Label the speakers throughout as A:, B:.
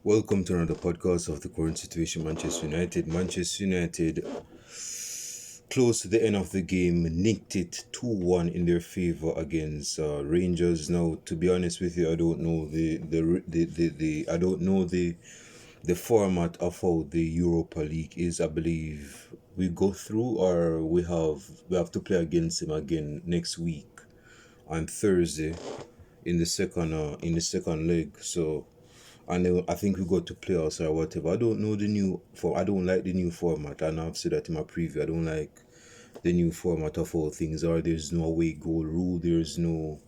A: Welcome to another podcast of the current situation. Manchester United. Manchester United, close to the end of the game, nicked it 2-1 in their favor against Rangers. Now, to be honest with you, I don't know the I don't know the format of how the Europa League is. I believe we go through, or we have to play against him again next week on Thursday in the second leg. So, and then I think we got to playoffs or whatever. I don't know the new for. I don't like the new format, and I've said that in my preview. I don't like the new format of all things. Or there's no away goal rule. There's no.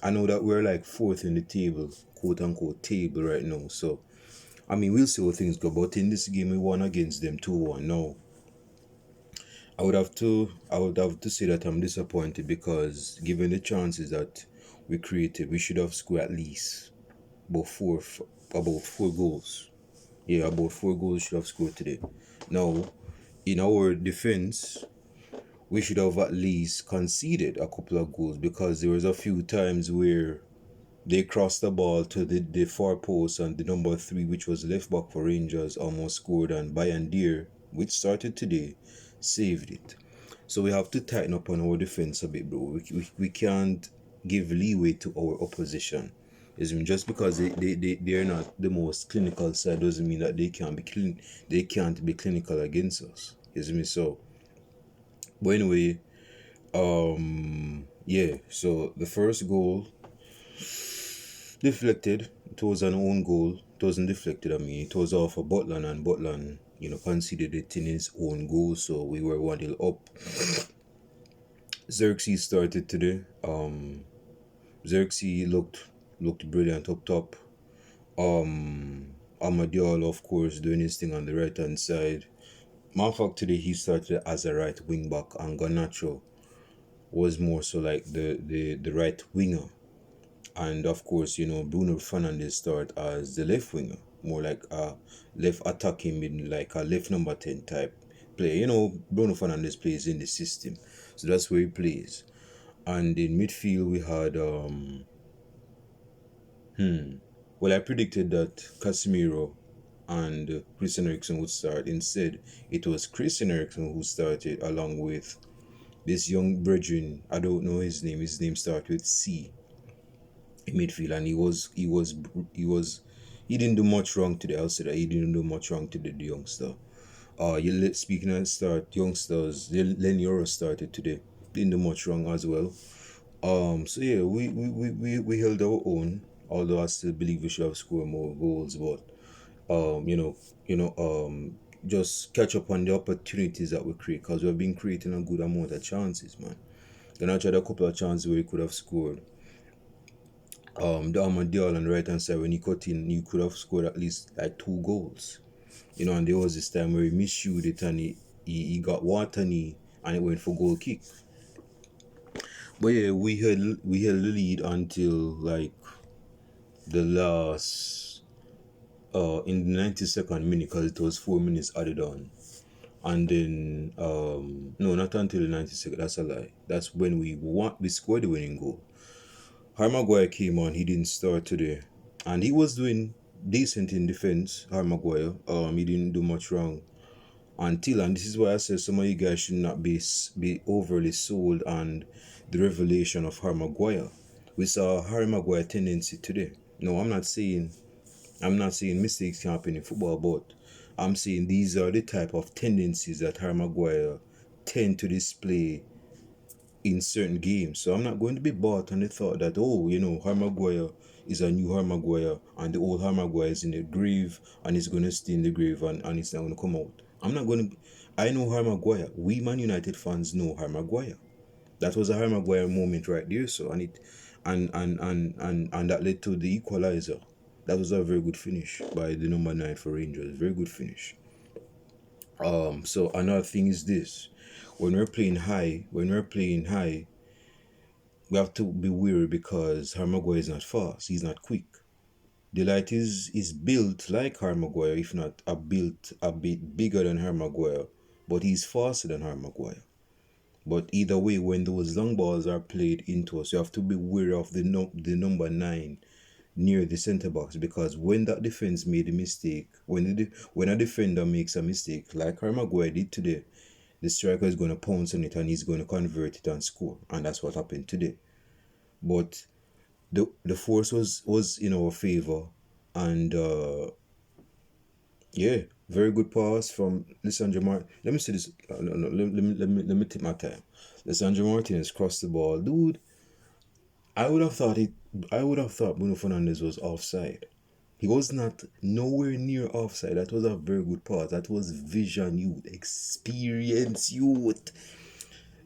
A: I know that we're like fourth in the table, quote unquote table right now. So I mean, we'll see how things go. But in this game, we won against them 2-1. Now I would have to say that I'm disappointed because given the chances that we created, we should have scored at least about four goals. Yeah, about four goals should have scored today. Now, in our defense, we should have at least conceded a couple of goals because there was a few times where they crossed the ball to the far post and the number three, which was left back for Rangers, almost scored, and Bayern Deer, which started today, saved it. So we have to tighten up on our defense a bit, bro. We can't give leeway to our opposition. Just because they're not the most clinical side doesn't mean that they can't be clinical against us. Me? So but anyway, yeah, so the first goal deflected. It was an own goal. It wasn't deflected, I mean, it was off of Butland, and Butland, conceded it in his own goal, so we were 1-0 up. Xerxes started today. Xerxes looked brilliant up top. Amadiol, of course, doing his thing on the right hand side. Matter of fact, today he started as a right wing back, and Garnacho was more so like the right winger. And of course, Bruno Fernandes started as the left winger, more like a left attacking mid, like a left number 10 type player. Bruno Fernandes plays in the system, so that's where he plays. And in midfield, we had well, I predicted that Casemiro and Christian Eriksen would start. Instead, it was Christian Eriksen who started along with this young brethren. I don't know his name. His name starts with C in midfield, and he didn't do much wrong today. I'll say that he didn't do much wrong to the youngster. Speaking of youngsters, Len started today. Didn't do much wrong as well. So yeah, we held our own. Although I still believe we should have scored more goals, but um, you know, just catch up on the opportunities that we create because we've been creating a good amount of chances, man. Then I tried a couple of chances where he could have scored. The Armadillo on the right hand side, when he cut in, you could have scored at least like two goals. And there was this time where he misshoot it, and he got water and it went for goal kick. But yeah, we held the lead until like the last in the 92nd minute, because it was 4 minutes added on. And then no, not until the 92nd, that's a lie. That's when we scored the winning goal. Harry Maguire came on. He didn't start today, and he was doing decent in defense. Harry Maguire, he didn't do much wrong until, and this is why I said some of you guys should not be overly sold on the revelation of Harry Maguire. We saw Harry Maguire tendency today. No, I'm not saying mistakes can happen in football, but I'm saying these are the type of tendencies that Harry Maguire tend to display in certain games. So I'm not going to be bought on the thought that, Harry Maguire is a new Harry Maguire and the old Harry Maguire is in the grave and he's going to stay in the grave and it's not going to come out. I'm not going to. I know Harry Maguire. We Man United fans know Harry Maguire. That was a Harry Maguire moment right there. So and that led to the equalizer. That was a very good finish by the number 9 for Rangers. Very good finish. So another thing is this: when we're playing high, we have to be wary because Harry Maguire is not fast. He's not quick. Delight is built like Harry Maguire, if not built a bit bigger than Harry Maguire, but he's faster than Harry Maguire. But either way, when those long balls are played into us, you have to be wary of the number 9 near the centre box, because when that defense made a mistake, when a defender makes a mistake, like Harry Maguire did today, the striker is going to pounce on it and he's going to convert it and score, and that's what happened today. But the force was in our favor, and yeah, very good pass from Lisandro Martin. Let me see this. No, no, let me take my time. Lisandro Martinez crossed the ball, dude. I would have thought it. I would have thought Bruno Fernandes was offside. He was not nowhere near offside. That was a very good pass. That was vision youth, experience youth.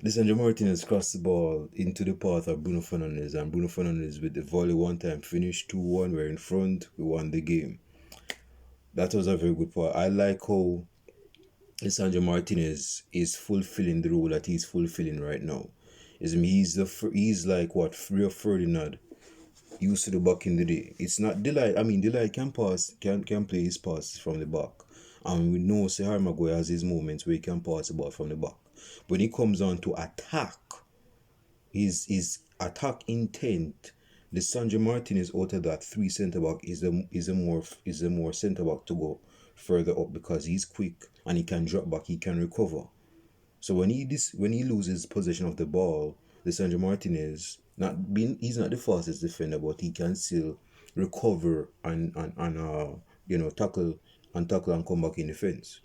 A: Lisandro Martinez crossed the ball into the path of Bruno Fernandes, and Bruno Fernandes with the volley one time finished 2-1. We're in front. We won the game. That was a very good part. I like how Lisandro Martinez is fulfilling the role that he's fulfilling right now. He's like what Rio Ferdinand used to do back in the day. It's not Delight. I mean, Delight can play his passes from the back, and we know Harry Maguire has his moments where he can pass the ball from the back. When it comes on to attack, his attack intent, the Sandro Martinez out of that three centre back is the more centre back to go further up, because he's quick and he can drop back, he can recover. So when he loses possession of the ball, the Sandro Martinez he's not the fastest defender, but he can still recover and tackle and come back in defense.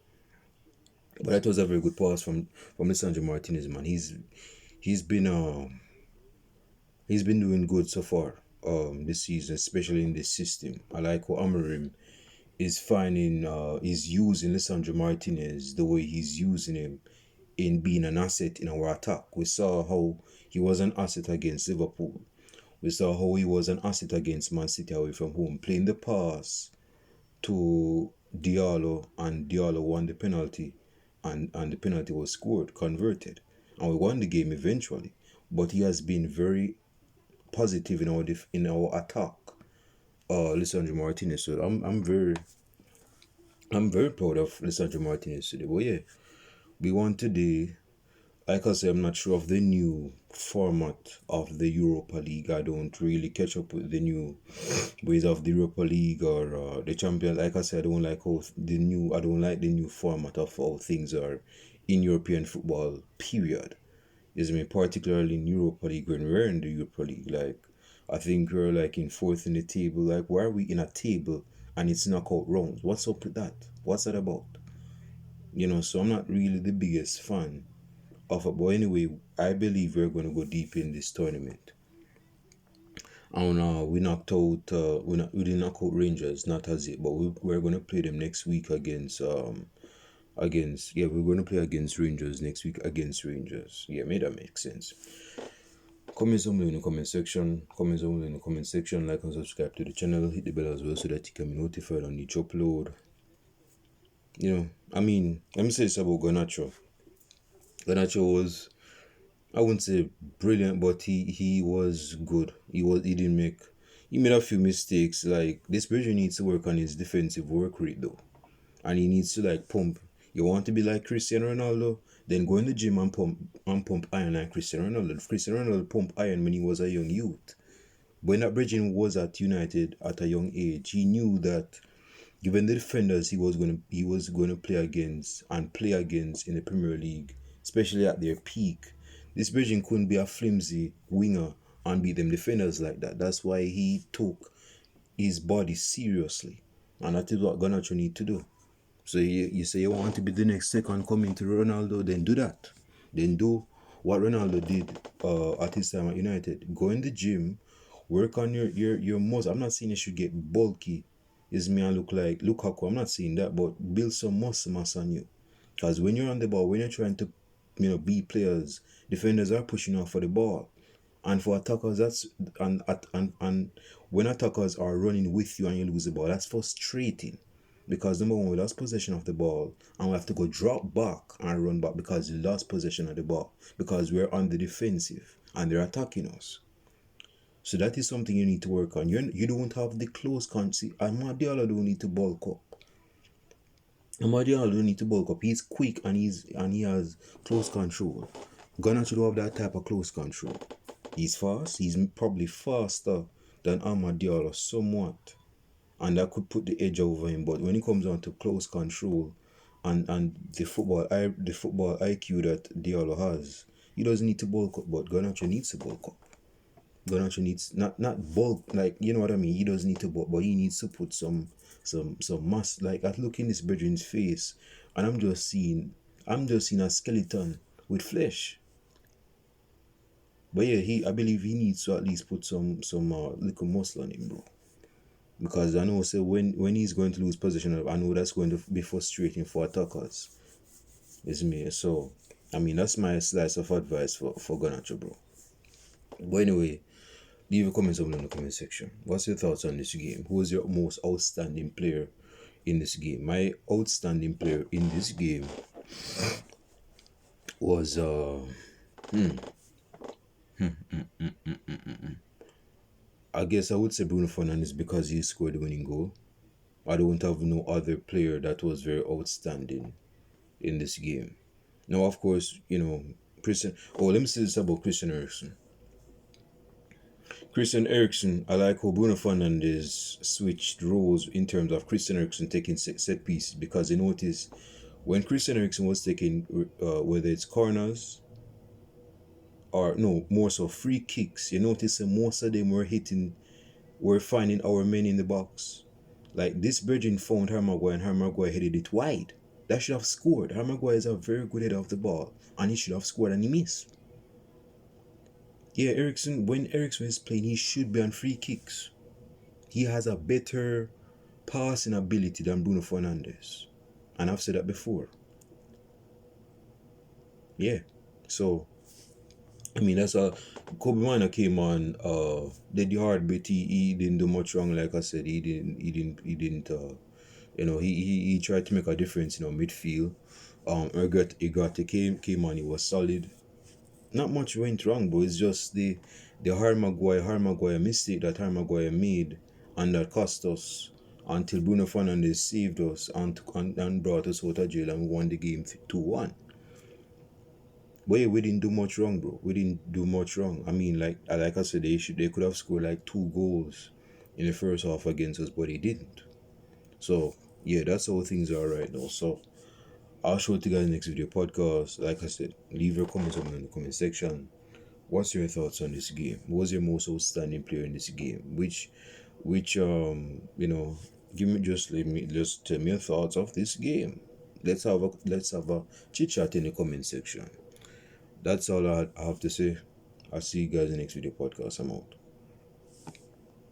A: But that was a very good pass from the Sandro Martinez, man. He's been he's been doing good so far this season, especially in this system. I like how Amorim is using Lisandro Martinez the way he's using him in being an asset in our attack. We saw how he was an asset against Liverpool. We saw how he was an asset against Man City away from home, playing the pass to Diallo, and Diallo won the penalty, and the penalty was scored, converted, and we won the game eventually. But he has been very positive in our attack, Lisandro Martinez. So I'm very proud of Lisandro Martinez today. But yeah, we won today. Like I said, I'm not sure of the new format of the Europa League. I don't really catch up with the new ways of the Europa League or the Champions. Like I said, I don't like the new format of how things are in European football. Period. Is me particularly in Europa League when we're in the Europa League. Like, I think we're like in fourth in the table. Like, why are we in a table and it's knockout rounds? What's up with that? What's that about? So I'm not really the biggest fan of it. But anyway, I believe we're going to go deep in this tournament. And we knocked out, we didn't knock out Rangers, not as it, but we're going to play them next week we're going to play against Rangers next week against Rangers. Yeah, may that make sense. Comment somewhere in the comment section. Like and subscribe to the channel. Hit the bell as well so that you can be notified on each upload. Let me say this about Garnacho. Garnacho was, I wouldn't say brilliant, but he was good. He made a few mistakes. Like, this Bridger needs to work on his defensive work rate though, and he needs to like pump. You want to be like Cristiano Ronaldo? Then go in the gym and pump iron like Cristiano Ronaldo. Cristiano Ronaldo pumped iron when he was a young youth. When that Bridger was at United at a young age, he knew that given the defenders he was going to play against in the Premier League, especially at their peak, this Bridging couldn't be a flimsy winger and beat them defenders like that. That's why he took his body seriously, and that is what Garnacho need to do. So you say you want to be the next second coming to Ronaldo, then do that. Then do what Ronaldo did at his time at United. Go in the gym, work on your muscle. I'm not saying you should get bulky. Is me and look like Lukaku. I'm not saying that, but build some muscle mass on you. Because when you're on the ball, when you're trying to beat players, defenders are pushing off for the ball. And for attackers, and when attackers are running with you and you lose the ball, that's frustrating. Because number one, we lost possession of the ball and we have to go drop back and run back because we lost possession of the ball. Because we're on the defensive and they're attacking us. So that is something you need to work on. You don't have the close contact. Amad Diallo don't need to bulk up. Amad Diallo don't need to bulk up. He's quick and he has close control. Garnacho should have that type of close control. He's fast. He's probably faster than Amad Diallo somewhat, and that could put the edge over him. But when it comes down to close control and the football IQ that Diallo has, he doesn't need to bulk up, but Garnacho needs to bulk up. Garnacho needs not bulk, like, you know what I mean. He doesn't need to bulk, but he needs to put some mass. Like, I look in this brethren's face, and I'm just seeing a skeleton with flesh. But yeah, I believe he needs to at least put some little muscle on him, bro. Because I know, say, when he's going to lose possession, I know that's going to be frustrating for attackers. It's me. So, I mean, that's my slice of advice for Garnacho, bro. But anyway, leave your comments down in the comment section. What's your thoughts on this game? Who was your most outstanding player in this game? My outstanding player in this game was I guess I would say Bruno Fernandes, because he scored the winning goal. I don't have no other player that was very outstanding in this game. Now, of course, Christian. Oh, let me say this about Christian Eriksen. Christian Eriksen, I like how Bruno Fernandes switched roles in terms of Christian Eriksen taking set pieces, because you notice when Christian Eriksen was taking, whether it's corners or no, more so free kicks, you notice that most of them were finding our men in the box. Like, this Virgin found Harry Maguire, and Harry Maguire headed it wide. That should have scored. Harry Maguire is a very good header of the ball, and he should have scored, and he missed. Yeah, when Ericsson is playing, he should be on free kicks. He has a better passing ability than Bruno Fernandes. And I've said that before. Yeah. So, I mean, that's a Kobe Miner came on, did the hard bit. He didn't do much wrong, like I said. He didn't he tried to make a difference, midfield. Egarte came on, he was solid. Not much went wrong, but it's just the Harry Maguire mistake that Harry Maguire made, and that cost us until Bruno Fernandes saved us and brought us out of jail, and we won the game 2-1. But yeah, we didn't do much wrong, bro. We didn't do much wrong. I mean, like I said, they could have scored like 2 goals in the first half against us, but they didn't. So yeah, that's how things are right now. So I'll show it to you guys next video podcast. Like I said, leave your comments in the comment section. What's your thoughts on this game? Who was your most outstanding player in this game? Which just tell me your thoughts of this game. Let's have a chit chat in the comment section. That's all I have to say. I'll see you guys in the next video podcast. I'm out.